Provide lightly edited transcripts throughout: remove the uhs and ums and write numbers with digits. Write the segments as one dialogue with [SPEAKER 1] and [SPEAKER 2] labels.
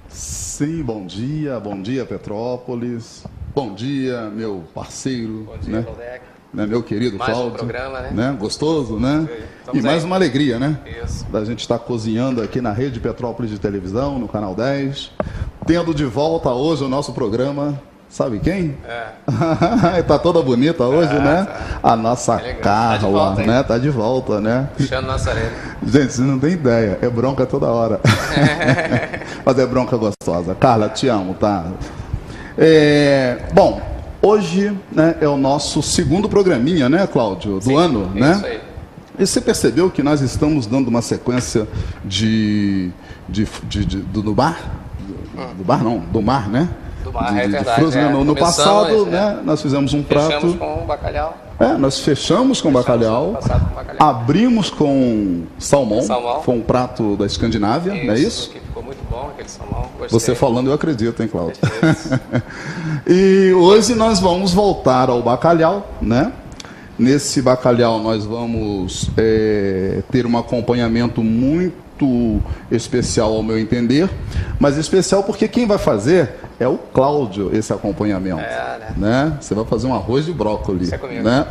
[SPEAKER 1] Sim, bom dia Petrópolis, bom dia meu parceiro,
[SPEAKER 2] bom dia,
[SPEAKER 1] né, meu querido Cláudio.
[SPEAKER 2] Mais um programa, né?
[SPEAKER 1] Gostoso, né? E mais uma alegria, né?
[SPEAKER 2] Isso.
[SPEAKER 1] Da gente estar cozinhando aqui na Rede Petrópolis de Televisão, no Canal 10, tendo de volta hoje o nosso programa, sabe quem? Tá toda bonita hoje, né?
[SPEAKER 2] Tá.
[SPEAKER 1] A nossa Carla, né? Tá de volta, né?
[SPEAKER 2] Puxando nossa orelha.
[SPEAKER 1] Gente, você não tem ideia, é bronca toda hora. Mas é bronca gostosa. Carla, te amo, tá? Bom, hoje, né, é o nosso segundo programinha, né, Cláudio? Do ano, né?
[SPEAKER 2] Isso aí.
[SPEAKER 1] E você percebeu que nós estamos dando uma sequência do bar? Do bar não, do mar, né?
[SPEAKER 2] Do mar, é verdade.
[SPEAKER 1] Frutos, né? No passado, né, nós fizemos um prato.
[SPEAKER 2] Fechamos com bacalhau.
[SPEAKER 1] Nós fechamos com bacalhau, abrimos com salmão, foi um prato da Escandinávia, não é isso?
[SPEAKER 2] Que ficou muito bom, aquele salmão. Gostei.
[SPEAKER 1] Você falando, eu acredito, hein, Cláudio? E hoje nós vamos voltar ao bacalhau, né? Nesse bacalhau nós vamos ter um acompanhamento muito especial ao meu entender, mas especial porque quem vai fazer é o Cláudio, esse acompanhamento. Né? Você vai fazer um arroz de brócolis. Né?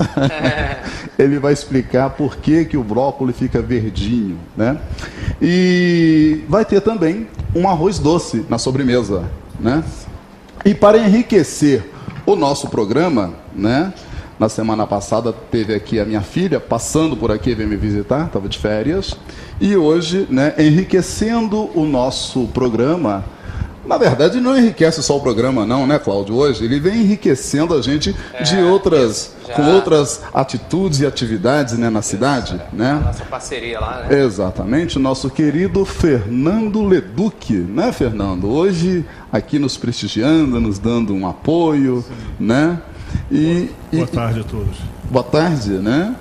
[SPEAKER 1] Ele vai explicar por que o brócolis fica verdinho. Né? E vai ter também um arroz doce na sobremesa. Né? E para enriquecer o nosso programa, né? Na semana passada teve aqui a minha filha, passando por aqui, veio me visitar, estava de férias. E hoje, né, enriquecendo o nosso programa, na verdade não enriquece só o programa não, né, Cláudio? Hoje ele vem enriquecendo a gente com outras atitudes e atividades, né, na cidade. Né?
[SPEAKER 2] Nossa parceria lá, né?
[SPEAKER 1] Exatamente, o nosso querido Fernando Leduc, né, Fernando? Hoje aqui nos prestigiando, nos dando um apoio, né?
[SPEAKER 3] Boa tarde a todos.
[SPEAKER 1] Boa tarde, né?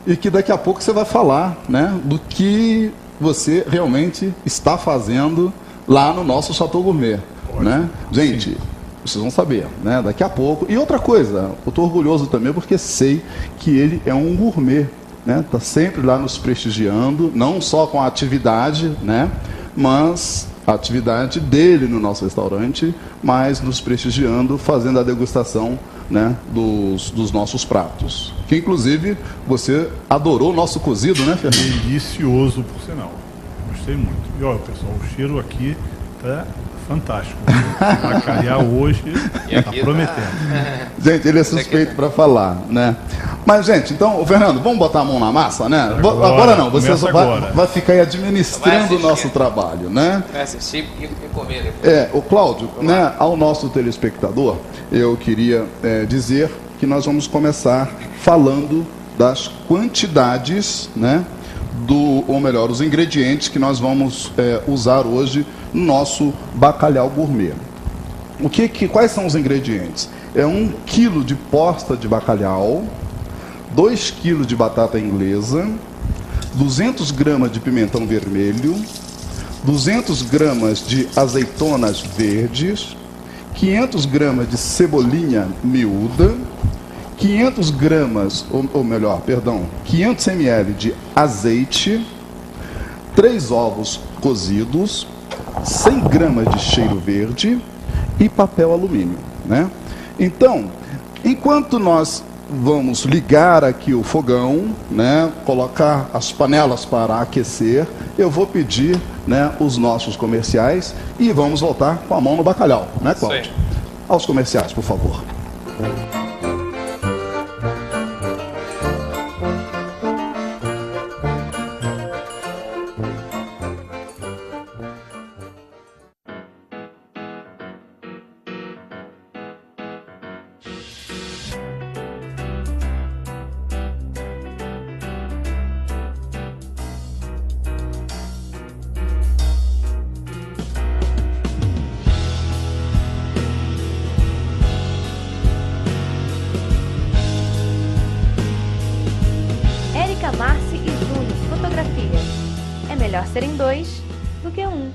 [SPEAKER 1] E que daqui a pouco você vai falar, né, do que você realmente está fazendo lá no nosso Chateau Gourmet, né? Gente, sim, vocês vão saber, né, daqui a pouco. E outra coisa, eu estou orgulhoso também porque sei que ele é um gourmet, né? Tá sempre lá nos prestigiando, não só com a atividade, né, mas a atividade dele no nosso restaurante, mas nos prestigiando, fazendo a degustação, né, dos nossos pratos. Que inclusive você adorou o nosso cozido, né, Fernando?
[SPEAKER 3] Delicioso, por sinal. Gostei muito. E olha, pessoal, o cheiro aqui tá fantástico. Bacalhau hoje está prometendo.
[SPEAKER 1] Gente, ele é suspeito para falar, né? Mas, gente, então, Fernando, vamos botar a mão na massa, né? Agora não, você só vai ficar aí administrando o nosso trabalho, né?
[SPEAKER 2] Vai assistir e comer depois.
[SPEAKER 1] O Cláudio, né, ao nosso telespectador, eu queria dizer que nós vamos começar falando das quantidades, né, ou melhor, os ingredientes que nós vamos usar hoje no nosso bacalhau gourmet. Quais são os ingredientes? 1 quilo de posta de bacalhau, 2 quilos de batata inglesa, 200 gramas de pimentão vermelho, 200 gramas de azeitonas verdes, 500 gramas de cebolinha miúda, 500 gramas, 500 ml de azeite, 3 ovos cozidos, 100 gramas de cheiro verde e papel alumínio, né? Então, enquanto nós vamos ligar aqui o fogão, né, colocar as panelas para aquecer, eu vou pedir, né, os nossos comerciais e vamos voltar com a mão no bacalhau, né, Cláudio? Aos comerciais, por favor.
[SPEAKER 4] Marci e Júnior, fotografia. É melhor serem dois do que um.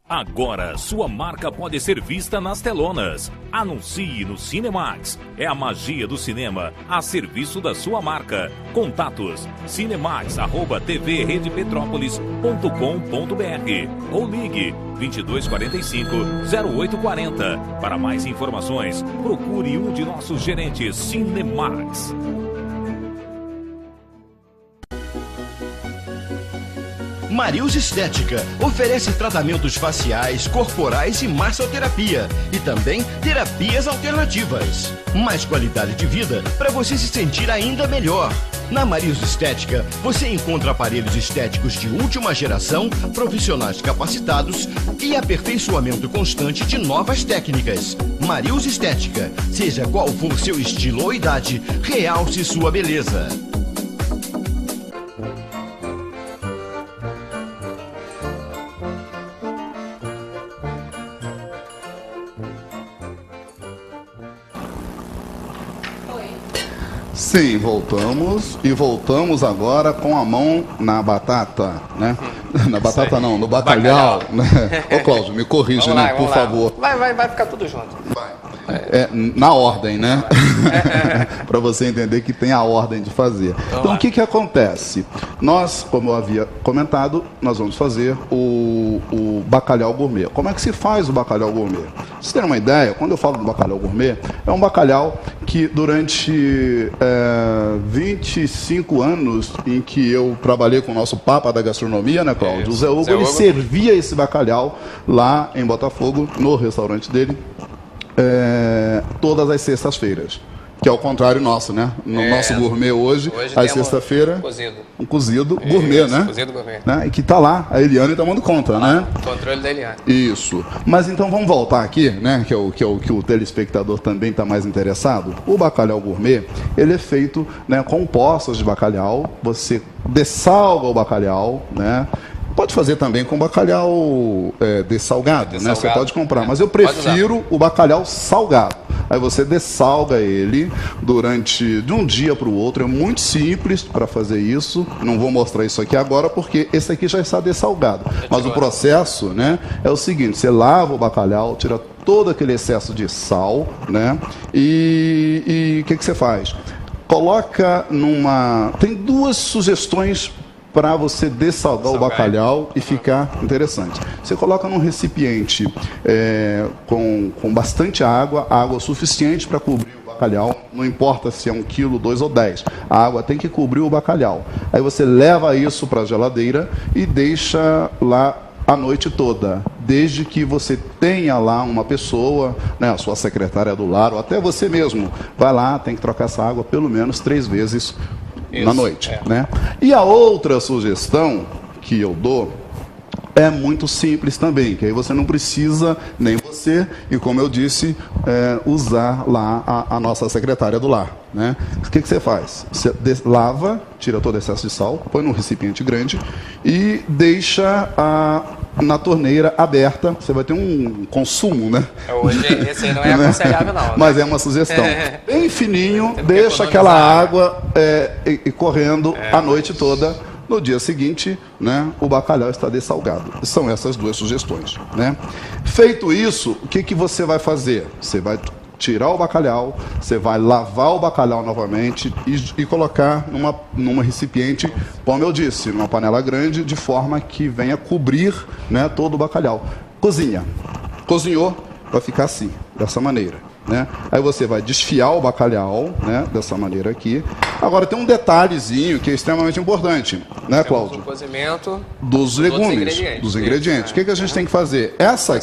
[SPEAKER 5] Agora, sua marca pode ser vista nas telonas. Anuncie no Cinemax. É a magia do cinema a serviço da sua marca. Contatos: cinemax@tvredepetrópolis.com.br ou ligue 2245-0840. Para mais informações, procure um de nossos gerentes Cinemax.
[SPEAKER 6] Marius Estética oferece tratamentos faciais, corporais e massoterapia e também terapias alternativas. Mais qualidade de vida para você se sentir ainda melhor. Na Marius Estética, você encontra aparelhos estéticos de última geração, profissionais capacitados e aperfeiçoamento constante de novas técnicas. Marius Estética, seja qual for seu estilo ou idade, realce sua beleza.
[SPEAKER 1] Sim, voltamos e voltamos agora com a mão na batata, né? Na batata não, no bacalhau. Né? Ô Cláudio, me corrija, né? Por favor.
[SPEAKER 2] Vai ficar tudo junto.
[SPEAKER 1] Vai. Na ordem, né? Para você entender que tem a ordem de fazer. Então, o que acontece? Nós, como eu havia comentado, nós vamos fazer o bacalhau gourmet. Como é que se faz o bacalhau gourmet? Pra vocês terem uma ideia, quando eu falo do bacalhau gourmet, é um bacalhau que durante 25 anos em que eu trabalhei com o nosso Papa da Gastronomia, né, Cláudio? O Zé Hugo, ele servia esse bacalhau lá em Botafogo, no restaurante dele, todas as sextas-feiras. Que é o contrário nosso, né? No nosso gourmet hoje às sexta-feira, um cozido gourmet, né?
[SPEAKER 2] Cozido gourmet.
[SPEAKER 1] E que tá lá, a Eliane tomando conta, né?
[SPEAKER 2] Controle da Eliane.
[SPEAKER 1] Isso. Mas então vamos voltar aqui, né? Que o telespectador também está mais interessado. O bacalhau gourmet, ele é feito, né, com postas de bacalhau. Você dessalga o bacalhau, né? Pode fazer também com bacalhau dessalgado, né? Você pode comprar, mas eu prefiro o bacalhau salgado. Aí você dessalga ele de um dia para o outro. É muito simples para fazer isso. Não vou mostrar isso aqui agora porque esse aqui já está dessalgado. Mas o processo, né, é o seguinte: você lava o bacalhau, tira todo aquele excesso de sal, né? E o que você faz? Coloca Tem duas sugestões para você dessalgar o bacalhau e ficar interessante. Você coloca num recipiente com bastante água suficiente para cobrir o bacalhau, não importa se é 1 quilo, 2 ou 10. A água tem que cobrir o bacalhau. Aí você leva isso para a geladeira e deixa lá a noite toda, desde que você tenha lá uma pessoa, né, a sua secretária do lar, ou até você mesmo, vai lá, tem que trocar essa água pelo menos 3 vezes na noite, né? E a outra sugestão que eu dou é muito simples também, que aí você não precisa, nem você, e como eu disse, usar lá a nossa secretária do lar, né? O que você faz? Você lava, tira todo o excesso de sal, põe num recipiente grande e deixa na torneira aberta. Você vai ter um consumo, né?
[SPEAKER 2] Hoje esse aí não é aconselhável não, né?
[SPEAKER 1] Mas é uma sugestão. Bem fininho, deixa aquela água correndo a noite toda. No dia seguinte, né, o bacalhau está dessalgado. São essas duas sugestões, né? Feito isso, o que você vai fazer? Você vai tirar o bacalhau, você vai lavar o bacalhau novamente e colocar numa recipiente, como eu disse, numa panela grande, de forma que venha cobrir, né, todo o bacalhau. Cozinha. Cozinhou, vai ficar assim, dessa maneira, né? Aí você vai desfiar o bacalhau, né, dessa maneira aqui. Agora tem um detalhezinho que é extremamente importante, né, Cláudio?
[SPEAKER 2] O cozimento
[SPEAKER 1] dos legumes, dos ingredientes. O que a gente tem que fazer? Essa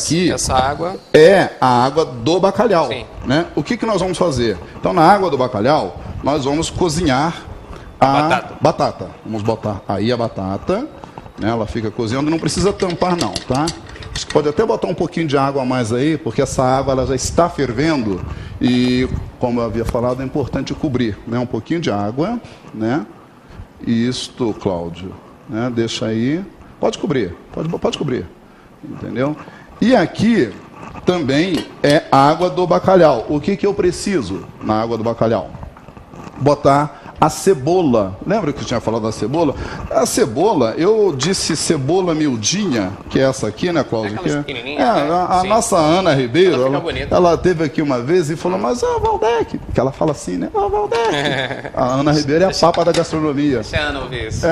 [SPEAKER 2] água
[SPEAKER 1] é a água do bacalhau, né? O que nós vamos fazer? Então, na água do bacalhau, nós vamos cozinhar a batata. Vamos botar aí a batata, né? Ela fica cozinhando, não precisa tampar não, tá? Acho que pode até botar um pouquinho de água a mais aí, porque essa água ela já está fervendo e, como eu havia falado, é importante cobrir, né? Um pouquinho de água, né? Isto, Cláudio, né? Deixa aí. Pode cobrir, pode cobrir, entendeu? E aqui também é água do bacalhau. O que eu preciso na água do bacalhau? Botar a cebola. Lembra que eu tinha falado da cebola? A cebola, eu disse cebola miudinha, que é essa aqui, né, Cláudio? A nossa Ana Ribeiro, ela teve aqui uma vez e falou, mas Valdec, que ela fala assim, né? Valdec. A Ana Ribeiro é a papa da gastronomia.
[SPEAKER 2] Deixa a Ana ouvir isso.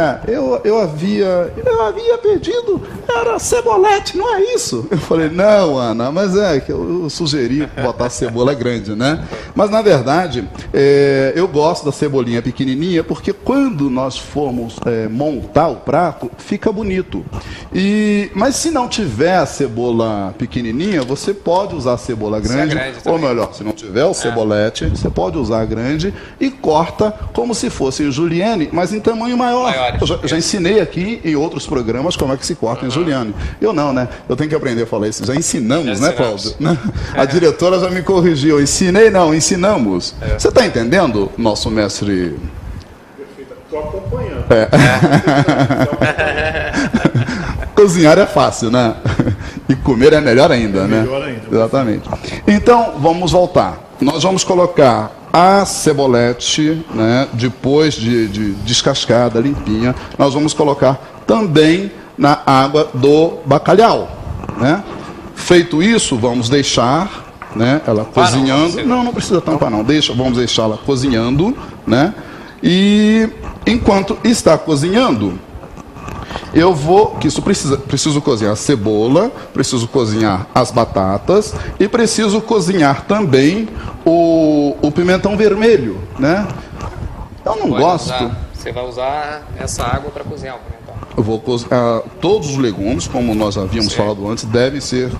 [SPEAKER 1] Eu havia pedido, era cebolete, não é isso? Eu falei, não, Ana, mas que eu sugeri botar cebola grande, né? Mas, na verdade, eu gosto da cebolinha pequenininha, porque quando nós formos montar o prato, fica bonito. Mas se não tiver a cebola pequenininha, você pode usar a cebola grande, ou melhor, se não tiver o cebolete, você pode usar a grande e corta como se fosse julienne, mas em tamanho maior. Eu já ensinei aqui em outros programas como é que se corta em julienne. Eu não, né? Eu tenho que aprender a falar isso. Já ensinamos, né, Cláudio? A diretora já me corrigiu. Ensinei não, ensinamos. Você está entendendo, nosso mestre?
[SPEAKER 3] Estou acompanhando.
[SPEAKER 1] Cozinhar é fácil, né? E comer é melhor ainda, né?
[SPEAKER 3] Melhor ainda.
[SPEAKER 1] Exatamente. Então, vamos voltar. Nós vamos colocar a cebolete, né? Depois de descascada, limpinha, nós vamos colocar também na água do bacalhau, né? Feito isso, vamos deixar, né, ela cozinhando. Não precisa tampar não. Vamos deixar ela cozinhando, né? E enquanto está cozinhando, preciso cozinhar a cebola, preciso cozinhar as batatas e preciso cozinhar também o pimentão vermelho, né? Eu não gosto.
[SPEAKER 2] Você vai usar essa água para cozinhar o pimentão.
[SPEAKER 1] Eu vou cozinhar todos os legumes, como nós havíamos falado antes, devem ser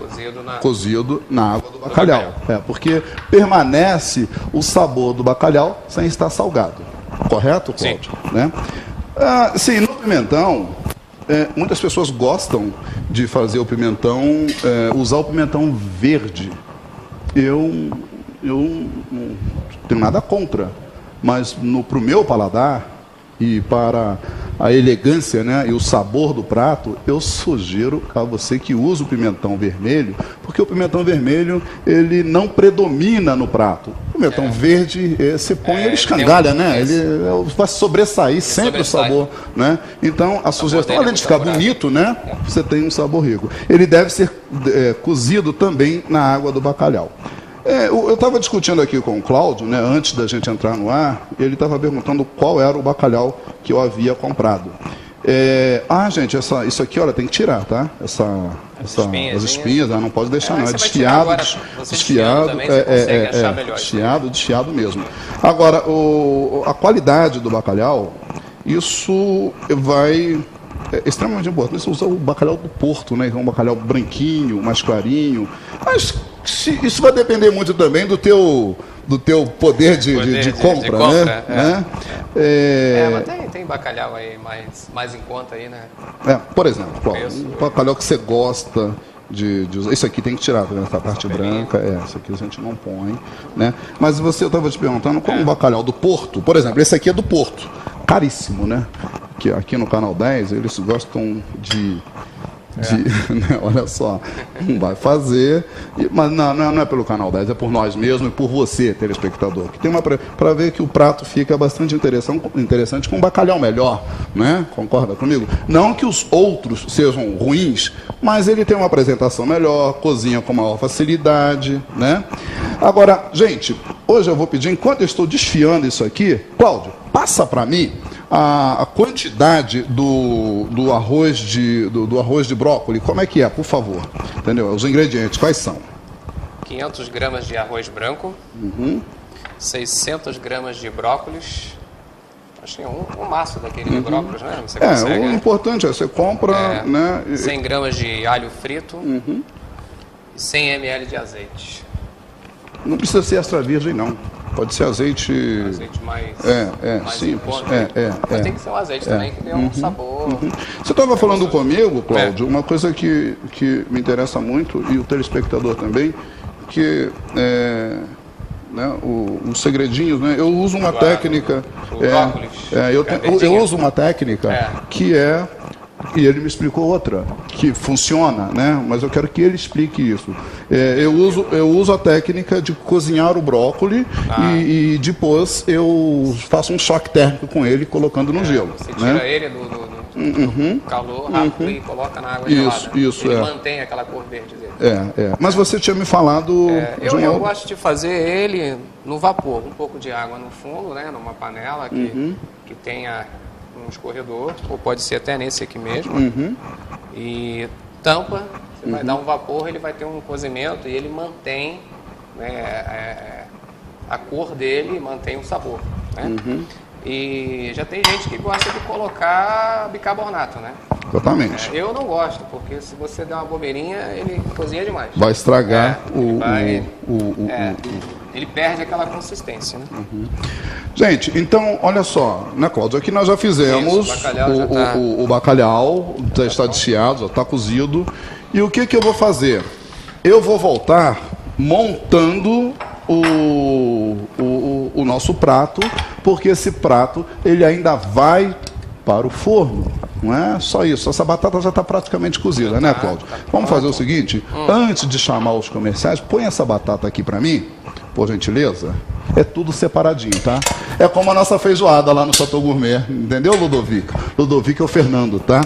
[SPEAKER 1] cozido na água do bacalhau. Porque permanece o sabor do bacalhau sem estar salgado. Correto, Cláudio? Sim. Né? Sim, no pimentão, muitas pessoas gostam de fazer o pimentão, usar o pimentão verde. Eu não tenho nada contra, mas para o meu paladar e para a elegância, né, e o sabor do prato, eu sugiro a você que use o pimentão vermelho, porque o pimentão vermelho, ele não predomina no prato. O pimentão verde, você põe, ele escangalha, né? Ele vai sobressair sempre o sabor, né? Então, a sugestão, além de ficar bonito, né, você tem um sabor rico. Ele deve ser cozido também na água do bacalhau. Eu estava discutindo aqui com o Cláudio, né, antes da gente entrar no ar, ele estava perguntando qual era o bacalhau que eu havia comprado. Gente, isso aqui, olha, tem que tirar, tá? As espinhas, não pode deixar não, é desfiado, desfiado mesmo. Agora, a qualidade do bacalhau, isso é extremamente importante. Você usa o bacalhau do Porto, né? É um bacalhau branquinho, mais clarinho, mas isso vai depender muito também do teu poder de compra, né?
[SPEAKER 2] Mas tem bacalhau aí mais em conta aí, né?
[SPEAKER 1] Por exemplo, um bacalhau que você gosta de usar. Isso aqui tem que tirar, essa parte branca, isso aqui a gente não põe, né? Mas eu estava te perguntando, como o bacalhau do Porto, por exemplo, esse aqui é do Porto, caríssimo, né? Que aqui no Canal 10 eles gostam de né, olha só, não vai fazer, mas não é pelo Canal 10, é por nós mesmos e por você, telespectador, que tem para ver que o prato fica bastante interessante com um bacalhau melhor, né? Concorda comigo? Não que os outros sejam ruins, mas ele tem uma apresentação melhor, cozinha com maior facilidade, né? Agora, gente, hoje eu vou pedir, enquanto eu estou desfiando isso aqui, Cláudio, passa para mim a quantidade do arroz de brócolis, como é que é, por favor? Entendeu? Os ingredientes, quais são?
[SPEAKER 2] 500 gramas de arroz branco, 600 gramas de brócolis, acho que um maço daquele de brócolis, né? Você consegue,
[SPEAKER 1] o importante é você compra, né?
[SPEAKER 2] 100 gramas de alho frito e 100 ml de azeite.
[SPEAKER 1] Não precisa ser extra virgem, não. Pode ser azeite...
[SPEAKER 2] Azeite mais
[SPEAKER 1] simples.
[SPEAKER 2] Conta, mas tem que ser um azeite também que dê um sabor.
[SPEAKER 1] Você estava falando comigo, Cláudio, uma coisa que me interessa muito, e o telespectador também, que né, os segredinhos, né? Eu uso uma técnica... eu uso uma técnica que é... E ele me explicou outra, que funciona, né? Mas eu quero que ele explique isso. Eu uso a técnica de cozinhar o brócolis e depois eu faço um choque térmico com ele, colocando no gelo.
[SPEAKER 2] Você tira ele do calor rápido e coloca na água gelada. Ele mantém aquela cor verde dele.
[SPEAKER 1] Mas você tinha me falado...
[SPEAKER 2] Eu gosto de fazer ele no vapor, um pouco de água no fundo, né? Numa panela que tenha... um escorredor, ou pode ser até nesse aqui mesmo, e tampa, você vai dar um vapor, ele vai ter um cozimento e ele mantém, né, a cor dele, mantém o sabor, né? E já tem gente que gosta de colocar bicarbonato, né?
[SPEAKER 1] Exatamente.
[SPEAKER 2] Eu não gosto, porque se você der uma bobeirinha, ele cozinha demais.
[SPEAKER 1] Vai estragar
[SPEAKER 2] ele perde aquela consistência, né?
[SPEAKER 1] Gente, então, olha só, né, Cláudio? Aqui nós já fizemos o bacalhau, já está desfiado, já está cozido. E o que eu vou fazer? Eu vou voltar montando o nosso prato, porque esse prato ele ainda vai para o forno. Não é só isso, essa batata já está praticamente cozida, né, Cláudio? Vamos fazer o seguinte, antes de chamar os comerciais, põe essa batata aqui para mim, por gentileza. É tudo separadinho, tá? É como a nossa feijoada lá no Chateau Gourmet, entendeu, Ludovico? Ludovico é o Fernando, tá?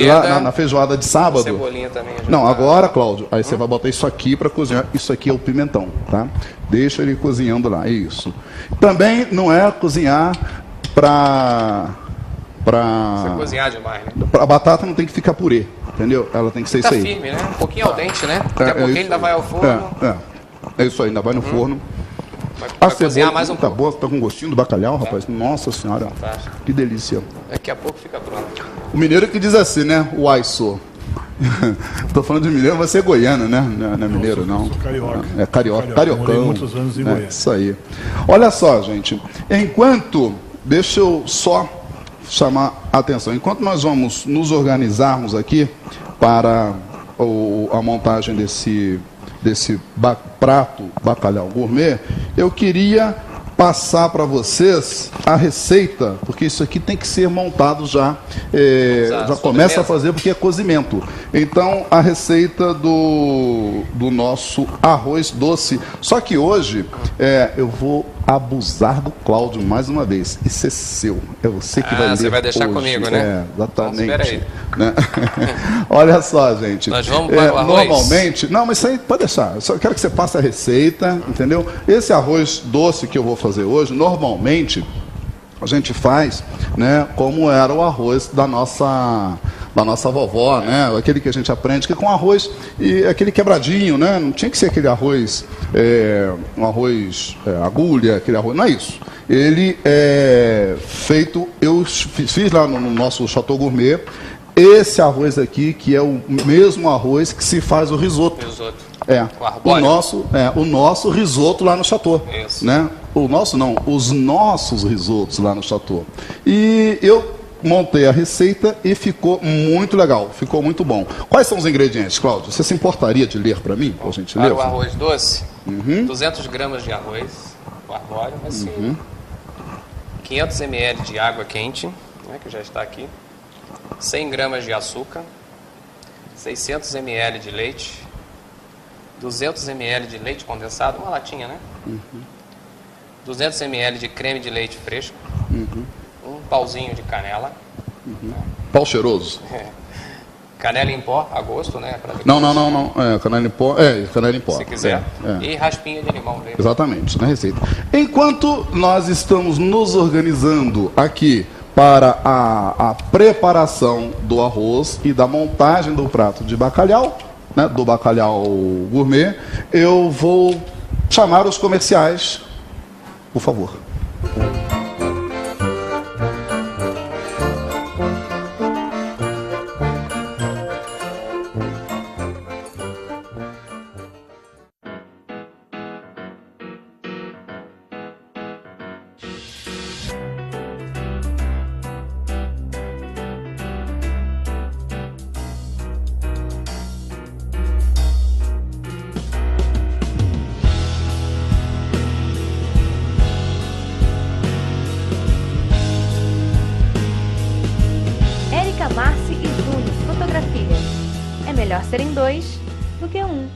[SPEAKER 1] Lá na feijoada de sábado.
[SPEAKER 2] Cebolinha também.
[SPEAKER 1] Não, agora, Cláudio, aí você vai botar isso aqui para cozinhar. Isso aqui é o pimentão, tá? Deixa ele cozinhando lá, é isso. Também não é cozinhar
[SPEAKER 2] Você cozinhar demais, né?
[SPEAKER 1] A batata não tem que ficar purê, entendeu? Ela tem que ser isso aí.
[SPEAKER 2] Firme, né? Um pouquinho al dente, né? Daqui a pouquinho ainda vai ao forno.
[SPEAKER 1] É isso aí, ainda vai no forno.
[SPEAKER 2] Vai cozinhar mais um
[SPEAKER 1] tá
[SPEAKER 2] pouco.
[SPEAKER 1] Boa, tá com gostinho do bacalhau, rapaz. Nossa senhora,
[SPEAKER 2] fantástico.
[SPEAKER 1] Que delícia.
[SPEAKER 2] Daqui a pouco fica pronto.
[SPEAKER 1] O mineiro que diz assim, né? Uai, sou. Tô falando de mineiro, você é goiano, né? Não é mineiro, não.
[SPEAKER 3] Sou carioca.
[SPEAKER 1] É carioca, cariocão.
[SPEAKER 3] Morei muitos anos em Goiânia.
[SPEAKER 1] Isso aí. Olha só, gente. Deixa eu só chamar a atenção. Enquanto nós vamos nos organizarmos aqui para a montagem desse prato bacalhau gourmet, eu queria passar para vocês a receita, porque isso aqui tem que ser montado já. Já começa a fazer porque é cozimento. Então, a receita do nosso arroz doce. Só que hoje eu vou abusar do Cláudio mais uma vez. Isso é seu. É você que vai ler.
[SPEAKER 2] Você vai deixar
[SPEAKER 1] hoje.
[SPEAKER 2] Comigo, né?
[SPEAKER 1] Exatamente.
[SPEAKER 2] Então, espera aí.
[SPEAKER 1] Né? Olha só, gente.
[SPEAKER 2] Nós vamos para o arroz.
[SPEAKER 1] Normalmente... Não, mas isso aí pode deixar. Eu só quero que você passe a receita, entendeu? Esse arroz doce que eu vou fazer hoje, normalmente, a gente faz, né, como era o arroz da nossa vovó, né? Aquele que a gente aprende, que com arroz e aquele quebradinho, né? Não tinha que ser aquele arroz, um arroz agulha, aquele arroz, não é isso. Ele é feito, eu fiz lá no nosso Chateau Gourmet, esse arroz aqui, que é o mesmo arroz que se faz o risoto. O nosso risoto lá no Chateau.
[SPEAKER 2] Isso.
[SPEAKER 1] Né? O nosso não, os nossos risotos lá no Chateau. E eu montei a receita e ficou muito legal, ficou muito bom. Quais são os ingredientes, Cláudio? Você se importaria de ler para mim, por gentileza?
[SPEAKER 2] Para o arroz doce, 200 gramas de arroz, o arbóreo, assim, 500 ml de água quente, né, que já está aqui, 100 gramas de açúcar, 600 ml de leite, 200 ml de leite condensado, uma latinha, né? 200 ml de creme de leite fresco, um pauzinho de canela.
[SPEAKER 1] Pau cheiroso?
[SPEAKER 2] Canela em pó, a gosto, né?
[SPEAKER 1] Não. Canela em pó. Canela em pó.
[SPEAKER 2] Se quiser. E raspinha de limão dele.
[SPEAKER 1] Exatamente, na receita. Enquanto nós estamos nos organizando aqui para a preparação do arroz e da montagem do prato de bacalhau, né, do bacalhau gourmet, eu vou chamar os comerciais, por favor.
[SPEAKER 4] melhor serem dois do que um.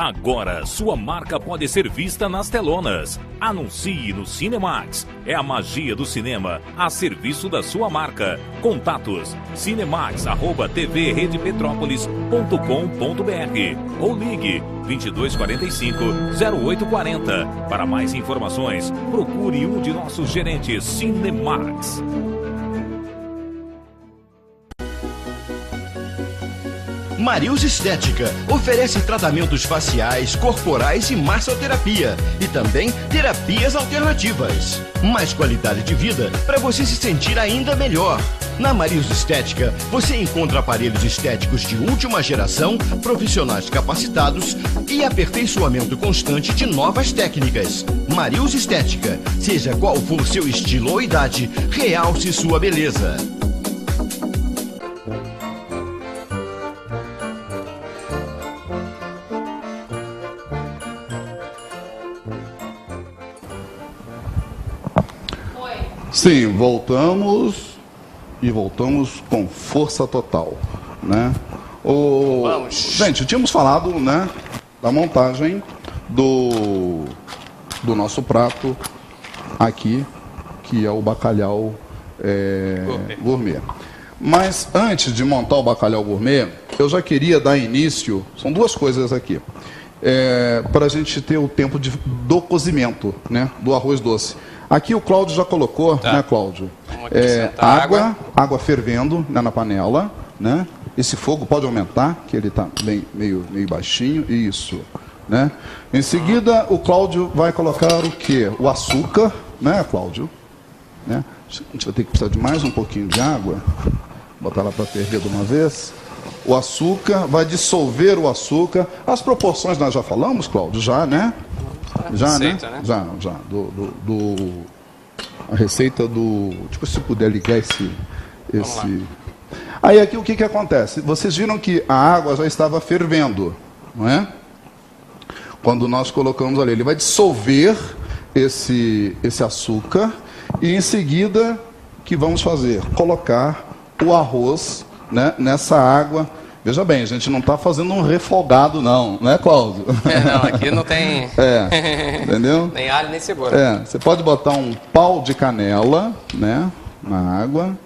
[SPEAKER 5] Agora, sua marca pode ser vista nas telonas. Anuncie no Cinemax. É a magia do cinema a serviço da sua marca. Contatos: cinemax@tvredepetrópolis.com.br ou ligue 2245-0840. Para mais informações, procure um de nossos gerentes Cinemax.
[SPEAKER 6] Marius Estética oferece tratamentos faciais, corporais e massoterapia e também terapias alternativas. Mais qualidade de vida para você se sentir ainda melhor. Na Marius Estética, você encontra aparelhos estéticos de última geração, profissionais capacitados e aperfeiçoamento constante de novas técnicas. Marius Estética, seja qual for seu estilo ou idade, realce sua beleza.
[SPEAKER 1] Sim, voltamos com força total, né?
[SPEAKER 2] Vamos.
[SPEAKER 1] Gente, tínhamos falado, né, da montagem do nosso prato aqui, que é o bacalhau gourmet. Mas antes de montar o bacalhau gourmet, eu já queria dar início, são duas coisas aqui, para a gente ter o tempo do cozimento, né, do arroz doce. Aqui o Cláudio já colocou, né, Cláudio? Água fervendo, né, na panela, né? Esse fogo pode aumentar, que ele está meio baixinho, isso, né? Em seguida, o Cláudio vai colocar o quê? O açúcar, né, Cláudio? Né? A gente vai ter que precisar de mais um pouquinho de água, botar lá para ferver de uma vez. O açúcar, vai dissolver o açúcar. As proporções nós já falamos, Cláudio, já, né? Já, receita, né? Já. A receita do... Tipo, se puder ligar esse... Aí aqui o que acontece? Vocês viram que a água já estava fervendo, não é? Quando nós colocamos ali, ele vai dissolver esse açúcar e em seguida, o que vamos fazer? Colocar o arroz, né, nessa água. Veja bem, a gente não está fazendo um refogado, não, né, Cláudio?
[SPEAKER 2] Não, aqui não tem...
[SPEAKER 1] entendeu?
[SPEAKER 2] Nem alho, nem cebola.
[SPEAKER 1] Você pode botar um pau de canela, né, na água.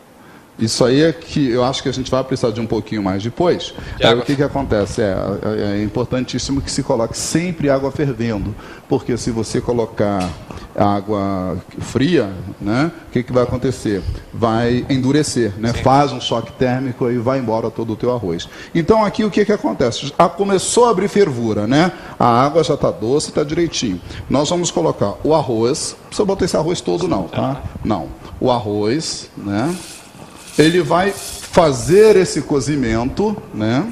[SPEAKER 1] Isso aí é que eu acho que a gente vai precisar de um pouquinho mais depois. Aí o que acontece? É importantíssimo que se coloque sempre água fervendo, porque se você colocar água fria, né, o que vai acontecer? Vai endurecer, né? Faz um choque térmico e vai embora todo o teu arroz. Então aqui o que acontece? Começou a abrir fervura, né? A água já está doce, está direitinho. Nós vamos colocar o arroz, não precisa botar esse arroz todo não, tá? Não. O arroz, né? Ele vai fazer esse cozimento, né?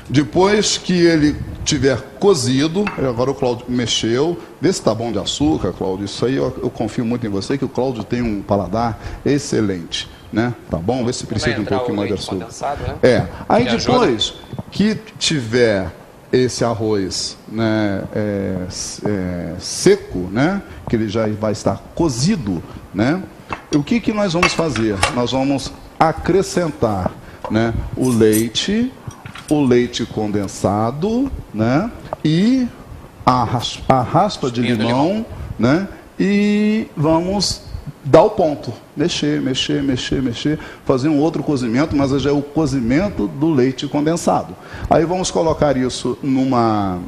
[SPEAKER 1] Depois que ele tiver cozido, agora o Cláudio mexeu, vê se está bom de açúcar, Cláudio. Isso aí eu confio muito em você, que o Cláudio tem um paladar excelente, né? Tá bom? Vê se precisa de um pouquinho mais de açúcar. Né? Aí depois que tiver esse arroz, né, seco, né? Que ele já vai estar cozido, né? O que nós vamos fazer? Nós vamos acrescentar, né, o leite condensado, né, e a raspa de limão, né, e vamos dar o ponto. Mexer, fazer um outro cozimento, mas já é o cozimento do leite condensado. Aí vamos colocar isso numa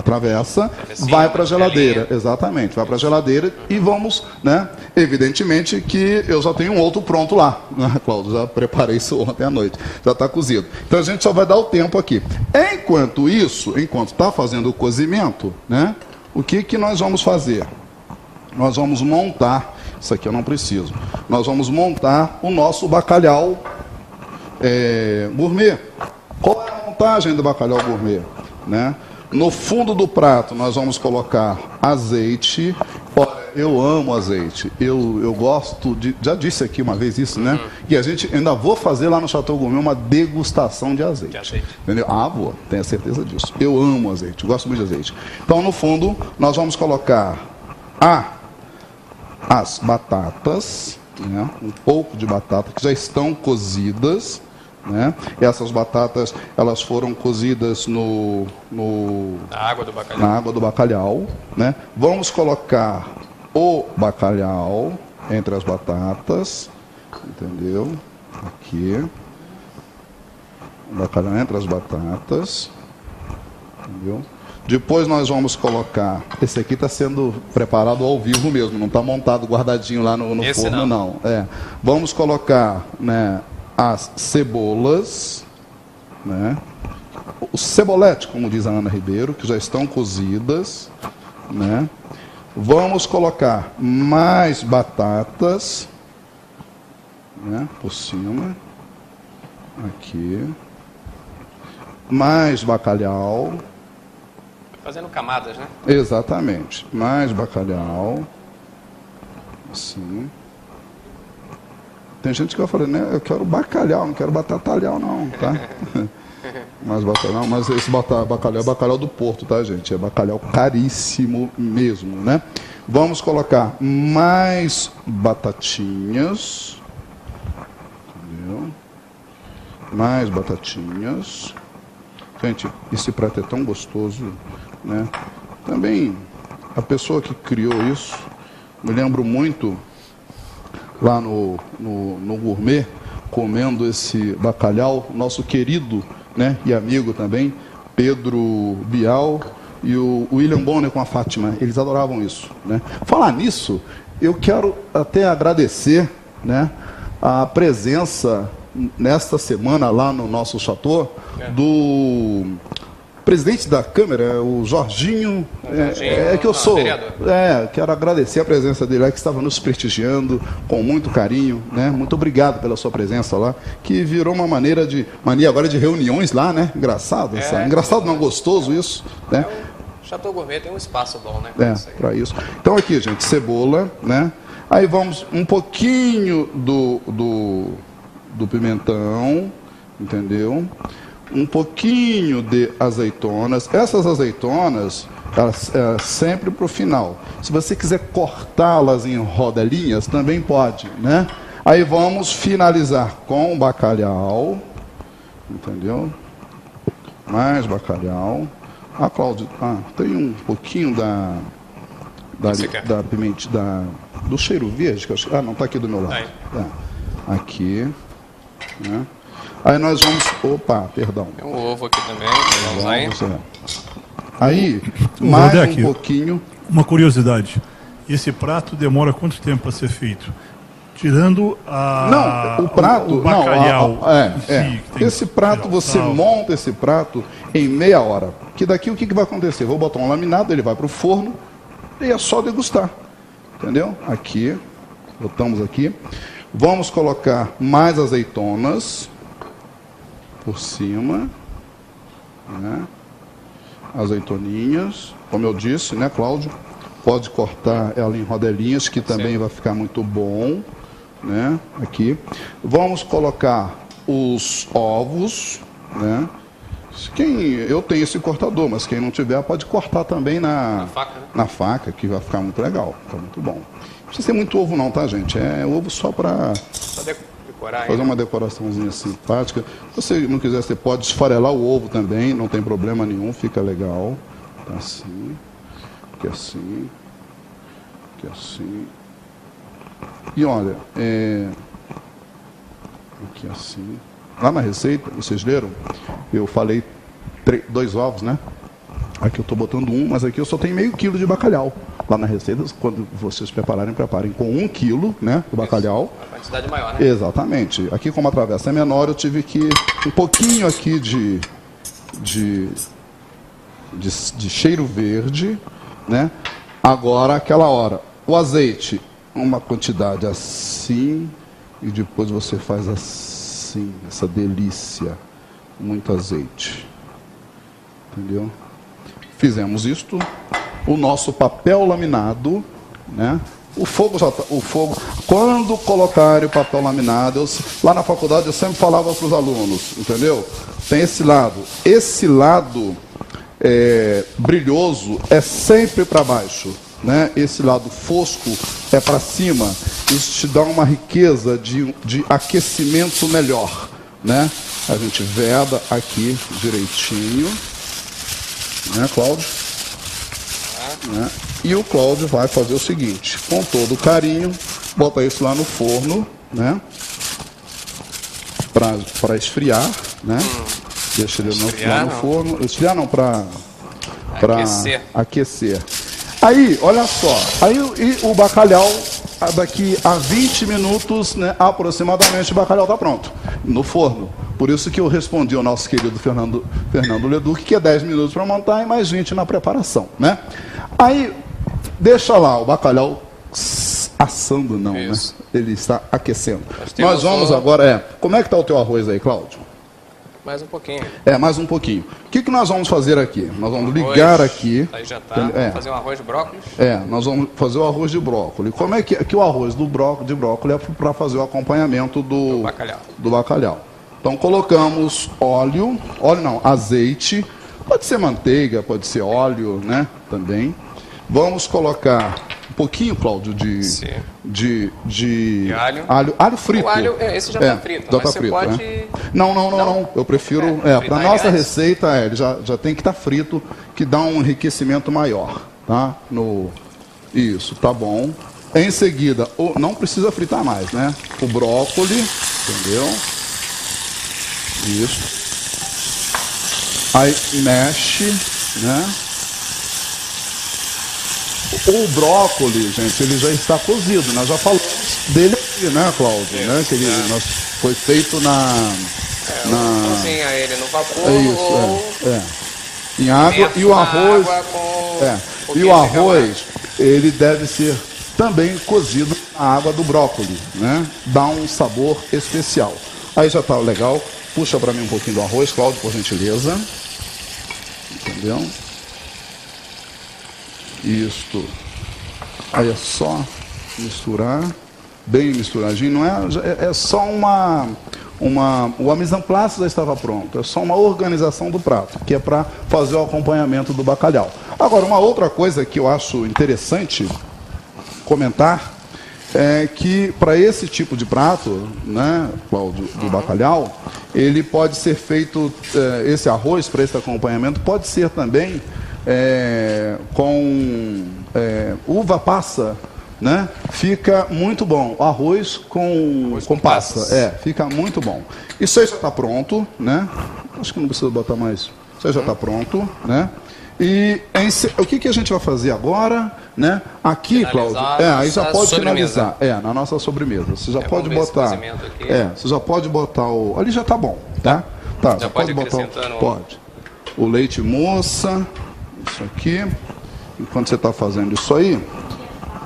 [SPEAKER 1] travessa, vai para a geladeira, exatamente, vai para a geladeira e vamos, né, evidentemente que eu já tenho um outro pronto lá, né, Cláudio, já preparei isso ontem à noite, já está cozido. Então a gente só vai dar o tempo aqui. Enquanto isso, enquanto está fazendo o cozimento, né, o que nós vamos fazer? Nós vamos montar, isso aqui eu não preciso, nós vamos montar o nosso bacalhau gourmet. Qual é a montagem do bacalhau gourmet? Né? No fundo do prato nós vamos colocar azeite. Olha, eu amo azeite. Eu gosto de... Já disse aqui uma vez isso, né? E a gente ainda vou fazer lá no Chateau Gourmet uma degustação de azeite. Entendeu? Ah, vou. Tenho certeza disso. Eu amo azeite. Gosto muito de azeite. Então, no fundo, nós vamos colocar as batatas, né? Um pouco de batata que já estão cozidas. Né? Essas batatas, elas foram cozidas na água do bacalhau, né? Vamos colocar o bacalhau entre as batatas, entendeu? Aqui, o bacalhau entre as batatas, entendeu? Depois nós vamos colocar, esse aqui está sendo preparado ao vivo mesmo, não está montado guardadinho lá no forno não. Vamos colocar, né, as cebolas, né? O cebolete, como diz a Ana Ribeiro, que já estão cozidas, né? Vamos colocar mais batatas, né? Por cima, aqui, mais bacalhau.
[SPEAKER 2] Fazendo camadas, né?
[SPEAKER 1] Exatamente, mais bacalhau, assim. Tem gente que vai falar, né? Eu quero bacalhau, não quero batatalhau não, tá? Mas bacalhau, mas esse bacalhau é bacalhau do Porto, tá, gente? É bacalhau caríssimo mesmo, né? Vamos colocar mais batatinhas. Entendeu? Mais batatinhas. Gente, esse prato é tão gostoso, né? Também, a pessoa que criou isso, me lembro muito... lá no Gourmet, comendo esse bacalhau, nosso querido, né, e amigo também, Pedro Bial e o William Bonner com a Fátima, eles adoravam isso, né? Falar nisso, eu quero até agradecer, né, a presença nesta semana lá no nosso chateau do presidente da Câmara, o Jorginho, quero agradecer a presença dele lá, que estava nos prestigiando com muito carinho, né? Muito obrigado pela sua presença lá, que virou uma mania agora de reuniões lá, né? Engraçado, engraçado não, gostoso isso, né?
[SPEAKER 2] O Chateau Gourmet tem um espaço bom, né?
[SPEAKER 1] Para isso. Então aqui, gente, cebola, né? Aí vamos um pouquinho do pimentão, entendeu? Um pouquinho de azeitonas. Essas azeitonas, elas, sempre para o final. Se você quiser cortá-las em rodelinhas, também pode, né? Aí vamos finalizar com bacalhau, entendeu? Mais bacalhau. Cláudia, tem um pouquinho da pimenta, do cheiro verde, que eu acho, não, está aqui do meu lado. Aqui, né? Aí nós vamos... Opa, perdão.
[SPEAKER 2] Tem um ovo aqui também. Vamos aí.
[SPEAKER 1] Aí, mais um pouquinho...
[SPEAKER 3] Uma curiosidade. Esse prato demora quanto tempo para ser feito? Tirando
[SPEAKER 1] o prato...
[SPEAKER 3] o bacalhau.
[SPEAKER 1] Esse prato, você monta esse prato em meia hora. Que daqui o que vai acontecer? Vou botar um laminado, ele vai para o forno e é só degustar. Entendeu? Aqui, botamos aqui. Vamos colocar mais azeitonas por cima, né? Azeitoninhas, como eu disse, né, Cláudio? Pode cortar ela em rodelinhas, que também vai ficar muito bom, né? Aqui. Vamos colocar os ovos, né? Eu tenho esse cortador, mas quem não tiver pode cortar também na faca, que vai ficar muito legal, tá muito bom. Não precisa ser muito ovo não, tá, gente? É ovo só para... fazer uma decoraçãozinha simpática. Se você não quiser, você pode esfarelar o ovo também, não tem problema nenhum, fica legal. Tá assim, aqui assim, aqui assim. E olha, aqui assim. Lá na receita, vocês leram? Eu falei 2 ovos, né? Aqui eu estou botando 1, mas aqui eu só tenho meio quilo de bacalhau. Lá na receita, quando vocês preparem com 1 quilo, né, de bacalhau.
[SPEAKER 2] Uma quantidade maior, né?
[SPEAKER 1] Exatamente. Aqui, como a travessa é menor, eu tive que um pouquinho aqui de cheiro verde, né? Agora, aquela hora, o azeite, uma quantidade assim, e depois você faz assim. assim, essa delícia. Muito azeite. Entendeu? Fizemos isto. O nosso papel laminado, né? O fogo já tá, o fogo. Quando colocarem o papel laminado, lá na faculdade eu sempre falava para os alunos, entendeu? Tem esse lado. Esse lado brilhoso é sempre para baixo, né? Esse lado fosco é para cima. Isso te dá uma riqueza de aquecimento melhor, né? A gente veda aqui direitinho, né, Cláudio? Né? E o Cláudio vai fazer o seguinte, com todo carinho, bota isso lá no forno, né? Para esfriar, né? Deixa ele lá no forno. Esfriar não, para aquecer. Aí, olha só. Aí o bacalhau, daqui a 20 minutos, né, aproximadamente, o bacalhau está pronto. No forno. Por isso que eu respondi ao nosso querido Fernando Leduc, que é 10 minutos para montar e mais 20 na preparação, né? Aí, deixa lá o bacalhau assando, não, isso, né? Ele está aquecendo. Nós vamos agora, como é que está o teu arroz aí, Cláudio?
[SPEAKER 2] Mais um pouquinho.
[SPEAKER 1] Mais um pouquinho. O que nós vamos fazer aqui? Nós vamos ligar aqui.
[SPEAKER 2] Aí já está. Vamos fazer um arroz de brócolis?
[SPEAKER 1] Nós vamos fazer o arroz de brócolis. Como é que o arroz de brócolis é para fazer o acompanhamento do bacalhau. Então colocamos azeite. Pode ser manteiga, pode ser óleo, né? Também. Vamos colocar um pouquinho, Cláudio, de alho frito.
[SPEAKER 2] O alho, esse já está frito,
[SPEAKER 1] já
[SPEAKER 2] mas
[SPEAKER 1] tá
[SPEAKER 2] você
[SPEAKER 1] frito,
[SPEAKER 2] pode...
[SPEAKER 1] né? Não. Eu prefiro... para nossa receita, ele já tem que estar frito, que dá um enriquecimento maior, tá? Isso, tá bom. Em seguida, não precisa fritar mais, né? O brócolis, entendeu? Isso. Aí mexe, né? O brócolis, gente, ele já está cozido. Nós já falamos dele aqui, né, Cláudio? Né? Que foi feito
[SPEAKER 2] cozinha ele no vapor
[SPEAKER 1] em água. E o arroz... E o arroz, ele deve ser também cozido na água do brócolis, né? Dá um sabor especial. Aí já está legal. Puxa para mim um pouquinho do arroz, Cláudio, por gentileza. Entendeu? Isto. Aí é só misturar, bem misturadinho. Não é só o mise en place já estava pronto. É só uma organização do prato, que é para fazer o acompanhamento do bacalhau. Agora, uma outra coisa que eu acho interessante comentar é que para esse tipo de prato, né, Cláudio, do bacalhau, ele pode ser feito, esse arroz para esse acompanhamento pode ser também com uva passa, né? Fica muito bom. Arroz com passa, fica muito bom. Isso aí já está pronto, né? Acho que não precisa botar mais. Isso aí já está pronto, né? E o que a gente vai fazer agora, né? Aqui, Cláudio, aí já pode finalizar. Na nossa sobremesa. Você já pode botar. Você já pode botar o. Ali já está bom, tá? Já pode botar. Pode. O leite moça. Isso aqui. Enquanto você está fazendo isso aí,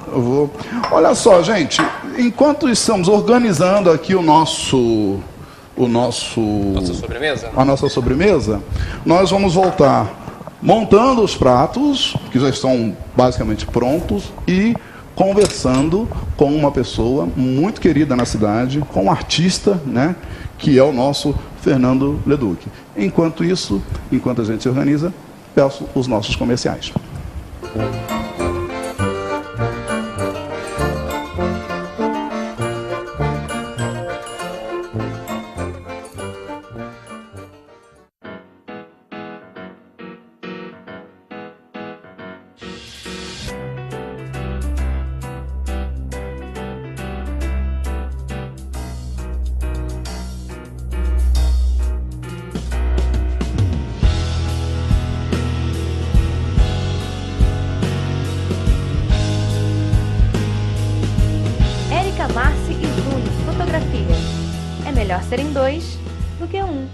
[SPEAKER 1] eu vou. Olha só, gente. Enquanto estamos organizando aqui a nossa sobremesa, nós vamos voltar montando os pratos, que já estão basicamente prontos, e conversando com uma pessoa muito querida na cidade, com um artista, né, que é o nosso Fernando Leduc. Enquanto isso, enquanto a gente se organiza, peço os nossos comerciais.
[SPEAKER 4] Marci e Júnior Fotografia. É melhor serem dois do que um.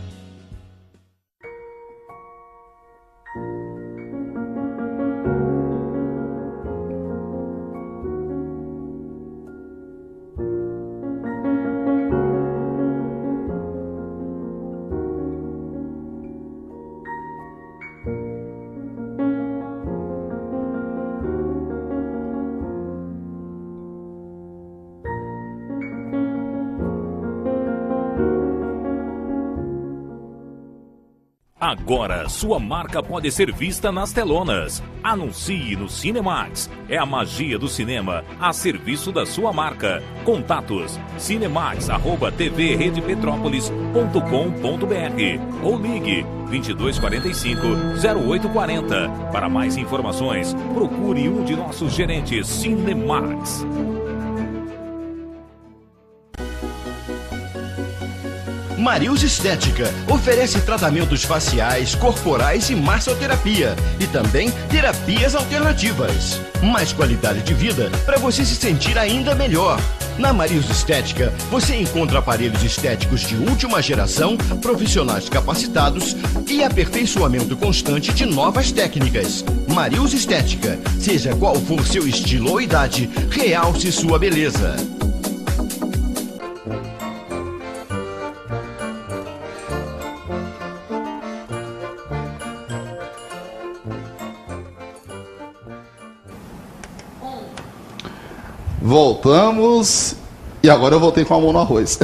[SPEAKER 5] Agora, sua marca pode ser vista nas telonas. Anuncie no Cinemax. É a magia do cinema a serviço da sua marca. Contatos: cinemax@tvredepetrópolis.com.br ou ligue 2245-0840. Para mais informações, procure um de nossos gerentes Cinemax.
[SPEAKER 6] Marius Estética oferece tratamentos faciais, corporais e massoterapia e também terapias alternativas. Mais qualidade de vida para você se sentir ainda melhor. Na Marius Estética, você encontra aparelhos estéticos de última geração, profissionais capacitados e aperfeiçoamento constante de novas técnicas. Marius Estética, seja qual for seu estilo ou idade, realce sua beleza.
[SPEAKER 1] Voltamos e agora eu voltei com a mão no arroz,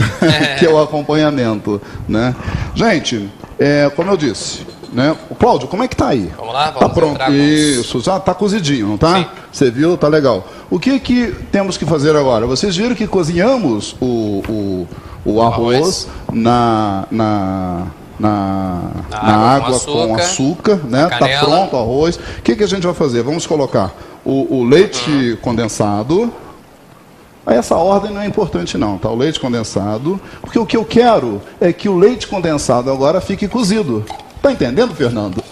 [SPEAKER 1] que é o acompanhamento, né? Gente, como eu disse, né? O Cláudio, como é que tá aí?
[SPEAKER 2] Vamos lá, vamos
[SPEAKER 1] tá pronto. Isso, já tá cozidinho, não tá?
[SPEAKER 2] Sim.
[SPEAKER 1] Você viu? Tá legal. O que temos que fazer agora? Vocês viram que cozinhamos o arroz na água com açúcar, né? Tá pronto o arroz. O que a gente vai fazer? Vamos colocar o leite condensado. Essa ordem não é importante não, tá? O leite condensado, porque o que eu quero é que o leite condensado agora fique cozido. Tá entendendo, Fernando?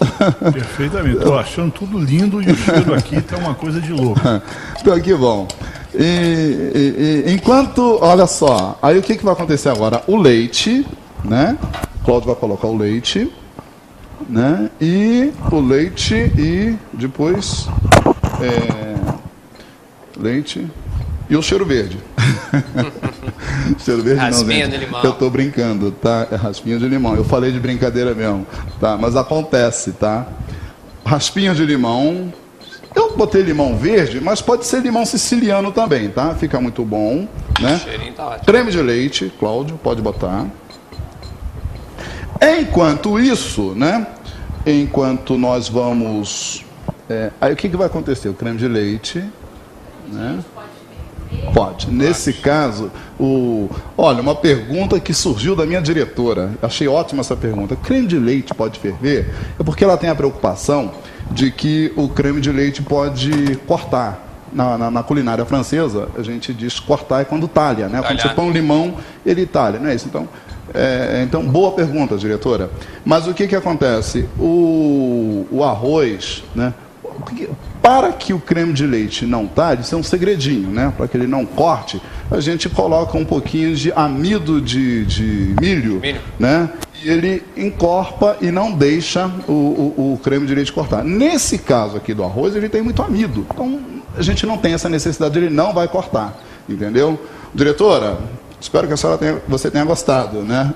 [SPEAKER 3] Perfeitamente. Estou achando tudo lindo e o cheiro aqui tá uma coisa de louco.
[SPEAKER 1] Então, que bom. Enquanto, olha só, aí o que vai acontecer agora? O leite, né? O Cláudio vai colocar o leite, né? E o leite e depois leite e o cheiro verde. Cheiro verde
[SPEAKER 2] raspinha
[SPEAKER 1] não,
[SPEAKER 2] de limão.
[SPEAKER 1] Eu tô brincando, tá? É raspinha de limão. Eu falei de brincadeira mesmo, tá? Mas acontece, tá? Raspinha de limão. Eu botei limão verde, mas pode ser limão siciliano também, tá? Fica muito bom, né?
[SPEAKER 2] O cheirinho tá ótimo.
[SPEAKER 1] Creme de leite, Cláudio, pode botar. Enquanto isso, né? Enquanto nós vamos... aí o que vai acontecer? O creme de leite, né? Pode. Nesse caso, olha, uma pergunta que surgiu da minha diretora. Achei ótima essa pergunta. Creme de leite pode ferver? É porque ela tem a preocupação de que o creme de leite pode cortar. Na culinária francesa, a gente diz cortar é quando talha, né? Quando você põe um limão, ele talha, não é isso? Então, boa pergunta, diretora. Mas o que acontece? O arroz, né? Para que o creme de leite não talhe, isso é um segredinho, né? Para que ele não corte, a gente coloca um pouquinho de amido de milho, né? E ele encorpa e não deixa o creme de leite cortar. Nesse caso aqui do arroz, ele tem muito amido. Então, a gente não tem essa necessidade, ele não vai cortar. Entendeu? Diretora, espero que você tenha gostado, né?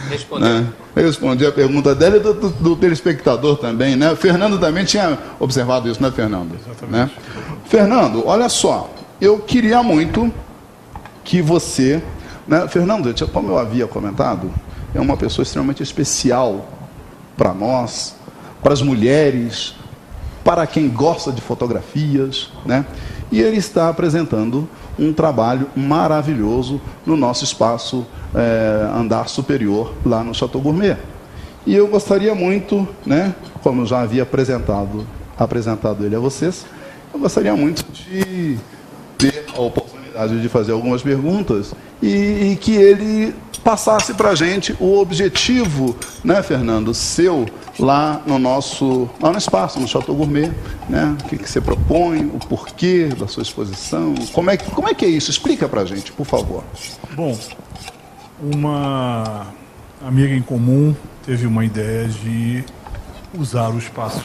[SPEAKER 2] Respondeu.
[SPEAKER 1] Eu respondi a pergunta dela e do telespectador também, né? O Fernando também tinha observado isso, né, Fernando?
[SPEAKER 3] Exatamente.
[SPEAKER 1] Né? Fernando, olha só, eu queria muito que você... Né? Fernando, como eu havia comentado, é uma pessoa extremamente especial para nós, para as mulheres, para quem gosta de fotografias, né? E ele está apresentando um trabalho maravilhoso no nosso espaço andar superior lá no Chateau Gourmet. E eu gostaria muito, né, como eu já havia apresentado ele a vocês, eu gostaria muito de ter a oportunidade de fazer algumas perguntas e que ele passasse para a gente o objetivo, né, Fernando, seu lá no espaço, no Chateau Gourmet, né? O que você propõe, o porquê da sua exposição, como é que é isso? Explica para a gente, por favor.
[SPEAKER 3] Bom, uma amiga em comum teve uma ideia de usar o espaço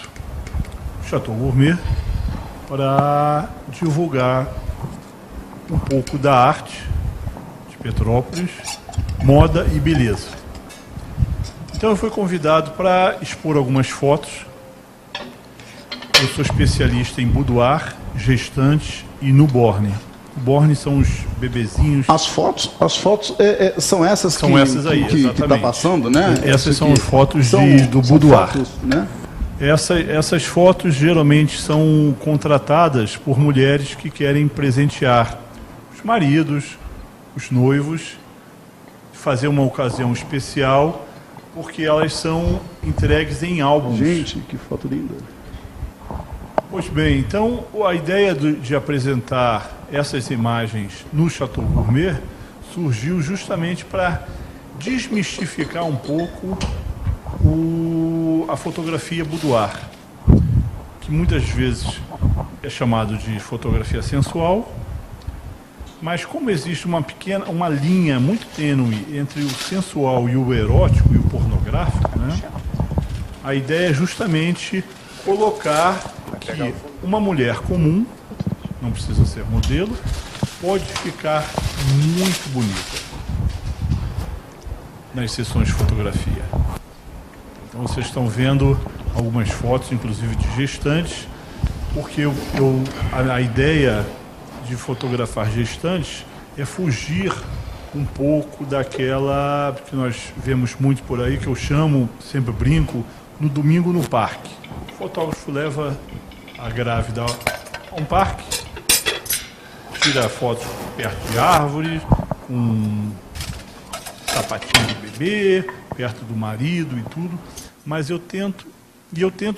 [SPEAKER 3] Chateau Gourmet para divulgar um pouco da arte de Petrópolis, moda e beleza. Então eu fui convidado para expor algumas fotos. Eu sou especialista em boudoir, gestante e newborn. Borne são os bebezinhos.
[SPEAKER 1] As fotos são essas
[SPEAKER 3] São essas aí,
[SPEAKER 1] que está passando, né?
[SPEAKER 3] Essas são as fotos do boudoir. Fotos, né? Essas fotos geralmente são contratadas por mulheres que querem presentear os maridos, os noivos, fazer uma ocasião especial, porque elas são entregues em álbuns.
[SPEAKER 1] Gente, que foto linda.
[SPEAKER 3] Pois bem, então a ideia de apresentar essas imagens no Chateau Gourmet surgiu justamente para desmistificar um pouco a fotografia boudoir, que muitas vezes é chamado de fotografia sensual, mas como existe uma linha muito tênue entre o sensual e o erótico e o pornográfico, né, a ideia é justamente colocar que uma mulher comum, não precisa ser modelo, pode ficar muito bonita nas sessões de fotografia. Então vocês estão vendo algumas fotos, inclusive de gestantes, porque a ideia de fotografar gestantes é fugir um pouco daquela que nós vemos muito por aí, que eu chamo, sempre brinco, no domingo no parque. O fotógrafo leva a grávida a um parque, tira fotos perto de árvores, com sapatinho de bebê, perto do marido e tudo, mas eu tento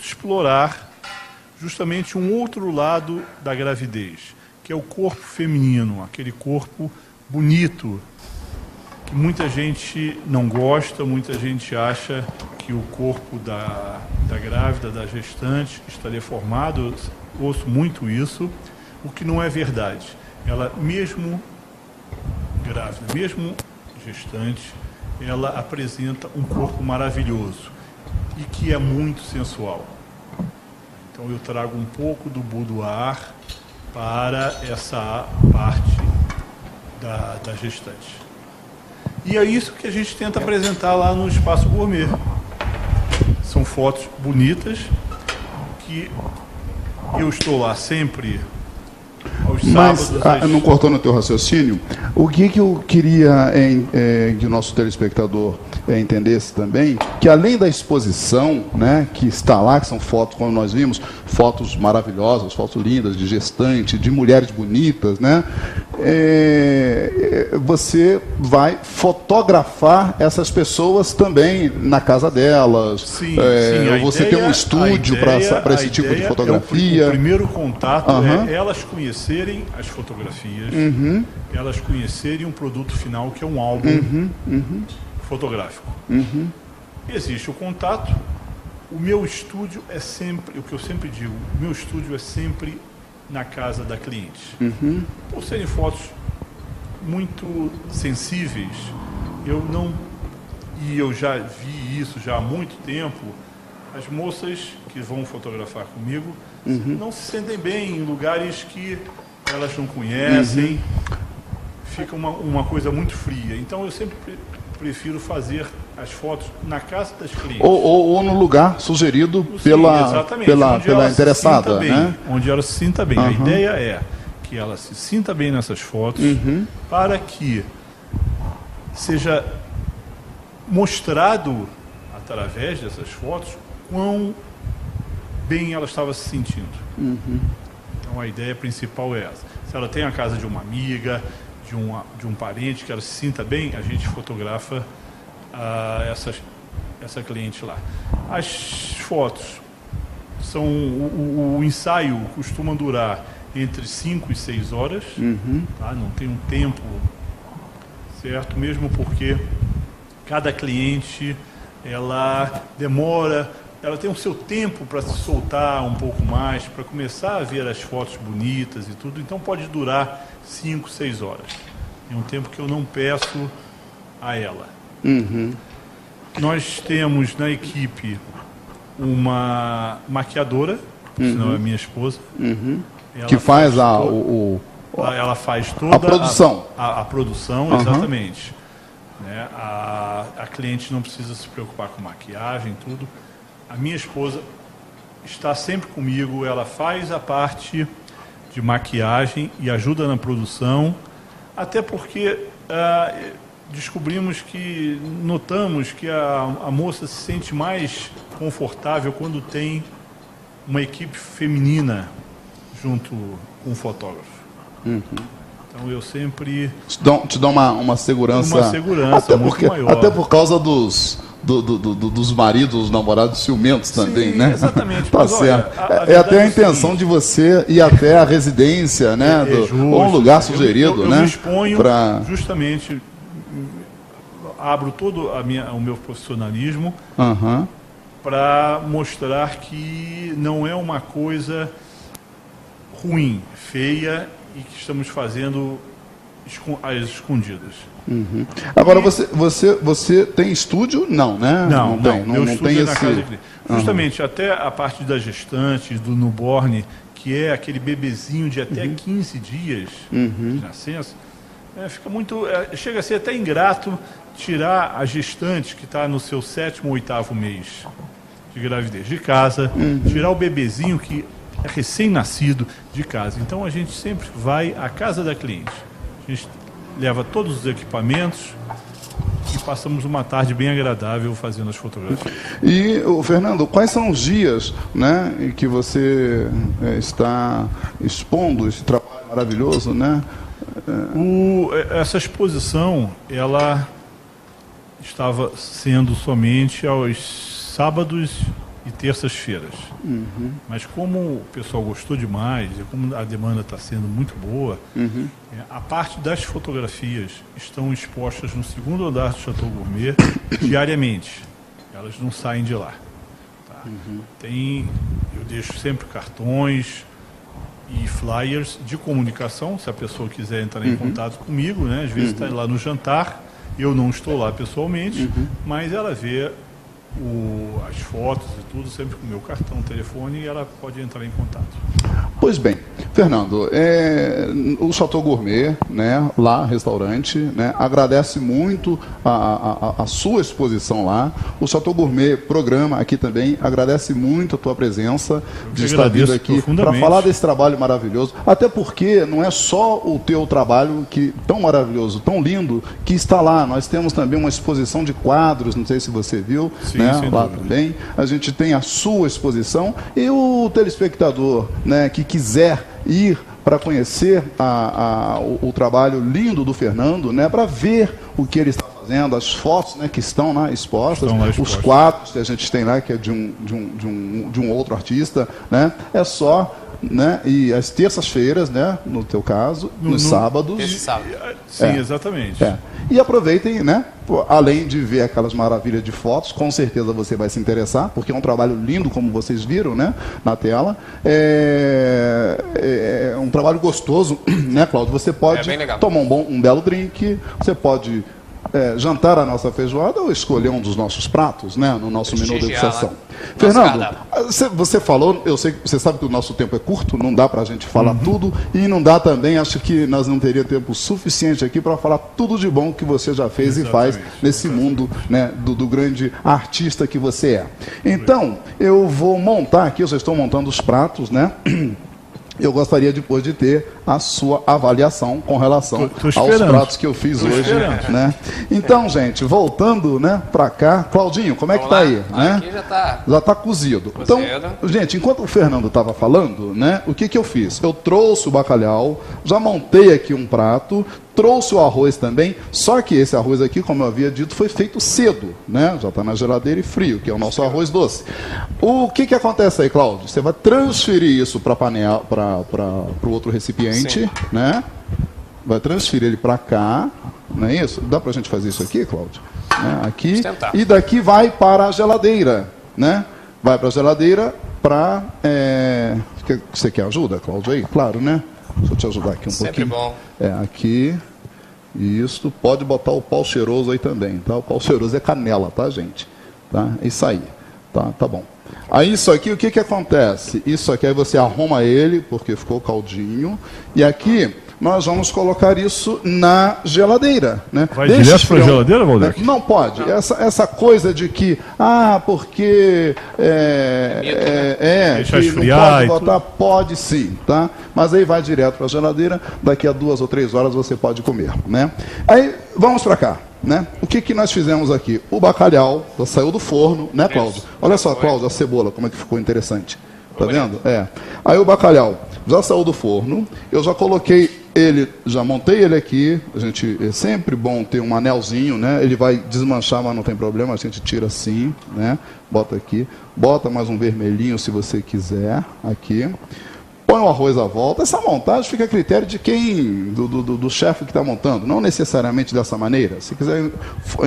[SPEAKER 3] explorar justamente um outro lado da gravidez, que é o corpo feminino, aquele corpo bonito, que muita gente não gosta, muita gente acha que o corpo da grávida, da gestante, está deformado. Eu ouço muito isso, o que não é verdade. Ela, mesmo grávida, mesmo gestante, ela apresenta um corpo maravilhoso e que é muito sensual. Então eu trago um pouco do boudoir para essa parte da gestante. E é isso que a gente tenta apresentar lá no Espaço Gourmet. São fotos bonitas, que eu estou lá sempre aos sábados.
[SPEAKER 1] Mas, não cortou no teu raciocínio, o que eu queria que o nosso telespectador entendesse também, que além da exposição, né, que está lá, que são fotos, como nós vimos, fotos maravilhosas, fotos lindas de gestante, de mulheres bonitas, né, você vai fotografar essas pessoas também na casa delas.
[SPEAKER 3] Sim,
[SPEAKER 1] você tem um estúdio para esse tipo de fotografia.
[SPEAKER 3] O primeiro contato é elas conhecerem as fotografias, elas conhecerem um produto final, que é um álbum fotográfico. Existe o contato. O meu estúdio é sempre, o que eu sempre digo, o meu estúdio é sempre na casa da cliente. Por serem fotos muito sensíveis, eu já vi isso já há muito tempo, as moças que vão fotografar comigo não se sentem bem em lugares que elas não conhecem, fica uma coisa muito fria. Então eu sempre prefiro fazer as fotos na casa das clientes.
[SPEAKER 1] Ou no lugar sugerido pela interessada. Né?
[SPEAKER 3] Onde ela se sinta bem. A ideia é que ela se sinta bem nessas fotos, para que seja mostrado, através dessas fotos, quão bem ela estava se sentindo. Então a ideia principal é essa. Se ela tem a casa de uma amiga, de um parente, que ela se sinta bem, a gente fotografa essa cliente lá. As fotos são... O ensaio costuma durar entre 5 e 6 horas, tá? Não tem um tempo certo, mesmo porque cada cliente, ela demora, ela tem o seu tempo para se soltar um pouco mais, para começar a ver as fotos bonitas e tudo, então pode durar 5, 6 horas. É um tempo que eu não peço a ela. Nós temos na equipe uma maquiadora, que senão é minha esposa.
[SPEAKER 1] Que faz
[SPEAKER 3] ela faz toda
[SPEAKER 1] a produção.
[SPEAKER 3] A produção, exatamente. Né? A cliente não precisa se preocupar com maquiagem, tudo. A minha esposa está sempre comigo, ela faz a parte de maquiagem e ajuda na produção, até porque notamos que a moça se sente mais confortável quando tem uma equipe feminina junto com o fotógrafo. Então eu sempre...
[SPEAKER 1] Te dá uma segurança...
[SPEAKER 3] Uma segurança muito maior.
[SPEAKER 1] Até por causa dos maridos, namorados ciumentos também,
[SPEAKER 3] Sim,
[SPEAKER 1] né?
[SPEAKER 3] Exatamente.
[SPEAKER 1] Tá
[SPEAKER 3] Mas,
[SPEAKER 1] certo.
[SPEAKER 3] Olha,
[SPEAKER 1] É até a intenção de você ir até a residência, né?
[SPEAKER 3] Justo.
[SPEAKER 1] Ou um lugar sugerido,
[SPEAKER 3] eu
[SPEAKER 1] né?
[SPEAKER 3] me exponho justamente, abro todo o meu profissionalismo para mostrar que não é uma coisa ruim, feia e que estamos fazendo às escondidas.
[SPEAKER 1] Agora, você tem estúdio? Não, né?
[SPEAKER 3] Não
[SPEAKER 1] não
[SPEAKER 3] estúdio
[SPEAKER 1] tem
[SPEAKER 3] é na casa de cliente. Justamente, até a parte das gestantes, do newborn, que é aquele bebezinho de até 15 dias de nascença, fica muito... chega a ser até ingrato tirar a gestante que está no seu 7º ou 8º mês de gravidez de casa, tirar o bebezinho que é recém-nascido de casa. Então, a gente sempre vai à casa da cliente. A gente leva todos os equipamentos e passamos uma tarde bem agradável fazendo as fotografias.
[SPEAKER 1] E, Fernando, quais são os dias, né, em que você está expondo esse trabalho maravilhoso, né?
[SPEAKER 3] Essa exposição, ela estava sendo somente aos sábados e terças-feiras. Mas como o pessoal gostou demais e como a demanda está sendo muito boa, a parte das fotografias estão expostas no 2º andar do Chateau Gourmet diariamente. Elas não saem de lá. Tá? Eu deixo sempre cartões e flyers de comunicação, se a pessoa quiser entrar em contato comigo, né? Às vezes está lá no jantar, eu não estou lá pessoalmente, mas ela vê as fotos e tudo, sempre com o meu cartão, telefone, e ela pode entrar em contato.
[SPEAKER 1] Pois bem, Fernando, o Chateau Gourmet, né, lá, restaurante, né, agradece muito a sua exposição lá. O Chateau Gourmet programa aqui também, agradece muito a tua presença de estar vindo aqui para falar desse trabalho maravilhoso. Até porque não é só o teu trabalho tão maravilhoso, tão lindo, que está lá. Nós temos também uma exposição de quadros, não sei se você viu,
[SPEAKER 3] sim,
[SPEAKER 1] né, lá também. A gente tem a sua exposição e o telespectador, né, que quiser ir para conhecer o trabalho lindo do Fernando, né, para ver o que ele está fazendo, as fotos, né, que estão lá expostas, os quadros que a gente tem lá, que é de um outro artista, né, é só, né, e às terças-feiras, né, no teu caso, nos sábados.
[SPEAKER 2] Esse sábado.
[SPEAKER 3] Sim, exatamente.
[SPEAKER 1] E aproveitem, né, além de ver aquelas maravilhas de fotos, com certeza você vai se interessar, porque é um trabalho lindo, como vocês viram, né, na tela. É um trabalho gostoso, né, Cláudio? Você pode tomar um belo drink, você pode jantar a nossa feijoada ou escolher um dos nossos pratos, né, no nosso menu de degustação. Fernando, você falou, eu sei, você sabe que o nosso tempo é curto, não dá para a gente falar tudo, e não dá também, acho que nós não teríamos tempo suficiente aqui para falar tudo de bom que você já fez e faz nesse mundo, né, do grande artista que você é. Então, eu vou montar aqui, eu já estou montando os pratos, né? Eu gostaria depois de ter a sua avaliação com relação aos pratos que eu fiz hoje, né? Então, gente, voltando, né, para cá, Claudinho, como é que tá aí, né?
[SPEAKER 2] Aqui
[SPEAKER 1] já tá cozido. Então, gente, enquanto o Fernando estava falando, né, o que eu fiz? Eu trouxe o bacalhau, já montei aqui um prato, trouxe o arroz também, só que esse arroz aqui, como eu havia dito, foi feito cedo, né? Já está na geladeira e frio, que é o nosso arroz doce. O que acontece aí, Cláudio? Você vai transferir isso para a panela, para o outro recipiente, né? Vai transferir ele para cá, não é isso? Dá para a gente fazer isso aqui, Cláudio? Né? Aqui, e daqui vai para a geladeira, né? Vai para a geladeira para... Você quer ajuda, Cláudio, aí? Claro, né? Deixa eu te ajudar aqui um pouquinho.
[SPEAKER 2] Sempre bom.
[SPEAKER 1] Aqui. Isso. Pode botar o pau cheiroso aí também, tá? O pau cheiroso é canela, tá, gente? Tá? Isso aí. Tá bom. Aí isso aqui, o que acontece? Isso aqui, aí você arruma ele, porque ficou caldinho. E aqui nós vamos colocar isso na geladeira, né?
[SPEAKER 3] Vai direto para a geladeira, Valdec?
[SPEAKER 1] Não pode. Essa coisa de que, porque
[SPEAKER 3] deixa
[SPEAKER 1] que
[SPEAKER 3] esfriar
[SPEAKER 1] não pode botar, pode sim, tá? Mas aí vai direto para a geladeira, daqui a 2 ou 3 horas você pode comer, né? Aí, vamos para cá. Né? O que nós fizemos aqui? O bacalhau já saiu do forno, né, Cláudio? Olha só, Cláudio, a cebola, como é que ficou interessante. Tá vendo? Aí o bacalhau já saiu do forno, eu já coloquei ele, já montei ele aqui. A gente, é sempre bom ter um anelzinho, né? Ele vai desmanchar, mas não tem problema, a gente tira assim, né? Bota aqui, bota mais um vermelhinho se você quiser, aqui. Põe o arroz à volta. Essa montagem fica a critério de quem, do chefe que está montando, não necessariamente dessa maneira. Se quiser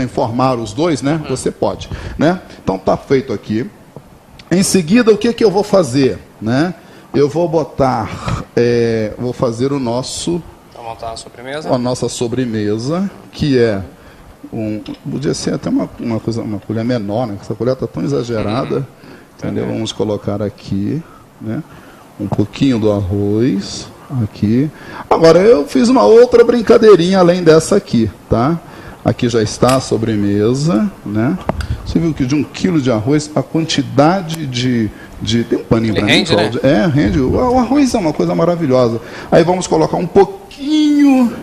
[SPEAKER 1] informar os dois, né, você pode, né? Então está feito aqui. Em seguida, o que eu vou fazer, né? Eu vou botar, vou fazer o nosso,
[SPEAKER 2] montar a sobremesa.
[SPEAKER 1] A nossa sobremesa, que é podia ser até uma colher menor, né? Essa colher está tão exagerada, entendeu? Vamos colocar aqui, né? Um pouquinho do arroz aqui. Agora eu fiz uma outra brincadeirinha além dessa aqui, tá? Aqui já está a sobremesa, né? Você viu que de 1 quilo de arroz, a quantidade de tem um paninho para mim, Cláudio? Né? Rende. O arroz é uma coisa maravilhosa. Aí vamos colocar um pouquinho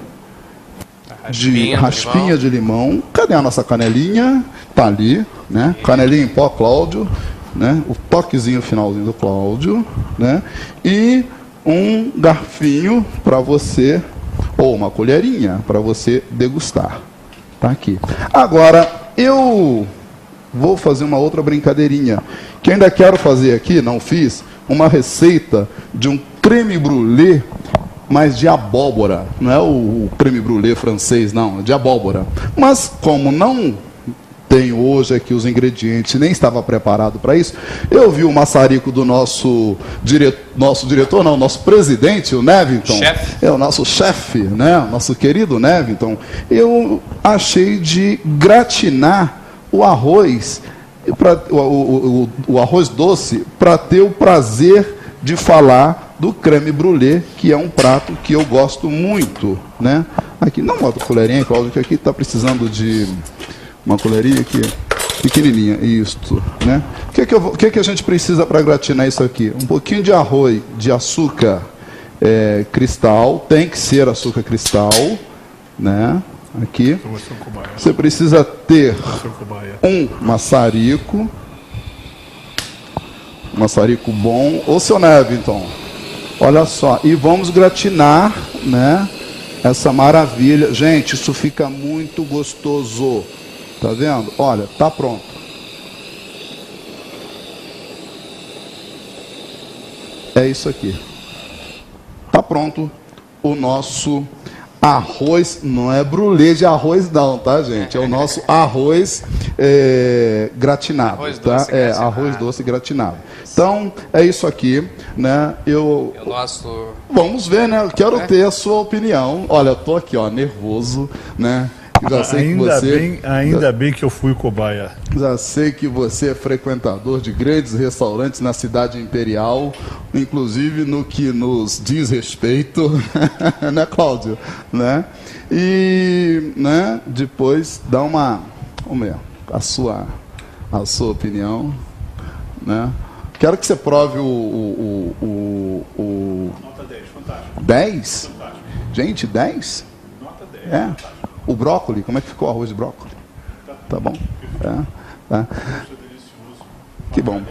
[SPEAKER 1] de raspinha de limão. Cadê a nossa canelinha? Tá ali, né? Canelinha em pó, Cláudio. Né? O toquezinho finalzinho do Cláudio, né? E um garfinho para você, ou uma colherinha para você degustar. Tá aqui. Agora, eu vou fazer uma outra brincadeirinha, que ainda quero fazer aqui, não fiz, uma receita de um creme brulee, mas de abóbora. Não é o creme brulee francês, não, é de abóbora. Mas como não tenho hoje aqui os ingredientes, nem estava preparado para isso, eu vi o maçarico do nosso presidente, o Nevington, o nosso chefe, né, o nosso querido Nevington. Eu achei de gratinar o arroz, o arroz doce, para ter o prazer de falar do creme brulee, que é um prato que eu gosto muito, né? Aqui, não bota colherinha, Cláudio, que aqui está precisando de uma colherinha aqui, pequenininha, isto, né? O que a gente precisa para gratinar isso aqui? Um pouquinho de arroz, de açúcar cristal, tem que ser açúcar cristal, né? Aqui. Você precisa ter um maçarico bom. Ô, seu Nevington, olha só, e vamos gratinar, né? Essa maravilha. Gente, isso fica muito gostoso. Tá vendo? Olha, tá pronto. É isso aqui. Tá pronto o nosso arroz. Não é brulê de arroz não, tá, gente? É o nosso arroz gratinado. Arroz doce, tá? Arroz doce gratinado. Então, é isso aqui, né? Vamos ver, né? Eu quero ter a sua opinião. Olha, eu tô aqui, ó, nervoso, né? Já sei
[SPEAKER 3] ainda bem que eu fui cobaia.
[SPEAKER 1] Já sei que você é frequentador de grandes restaurantes na cidade imperial, inclusive no que nos diz respeito, né, Cláudio? Né? E, né, depois dá a sua opinião, né? Quero que você prove
[SPEAKER 3] Nota 10, fantástico.
[SPEAKER 1] 10?
[SPEAKER 3] Fantástico.
[SPEAKER 1] Gente, 10?
[SPEAKER 3] Nota 10.
[SPEAKER 1] O brócolis, como é que ficou o arroz de brócolis? Tá bom? Tá. Que bom.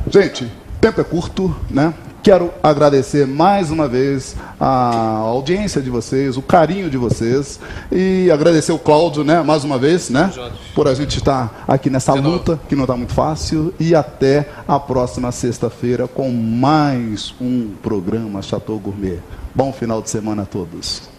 [SPEAKER 1] Gente, o tempo é curto, né? Quero agradecer mais uma vez a audiência de vocês, o carinho de vocês, e agradecer o Cláudio, né, mais uma vez, né, por a gente estar aqui nessa luta, que não está muito fácil, e até a próxima sexta-feira com mais um programa Chateau Gourmet. Bom final de semana a todos.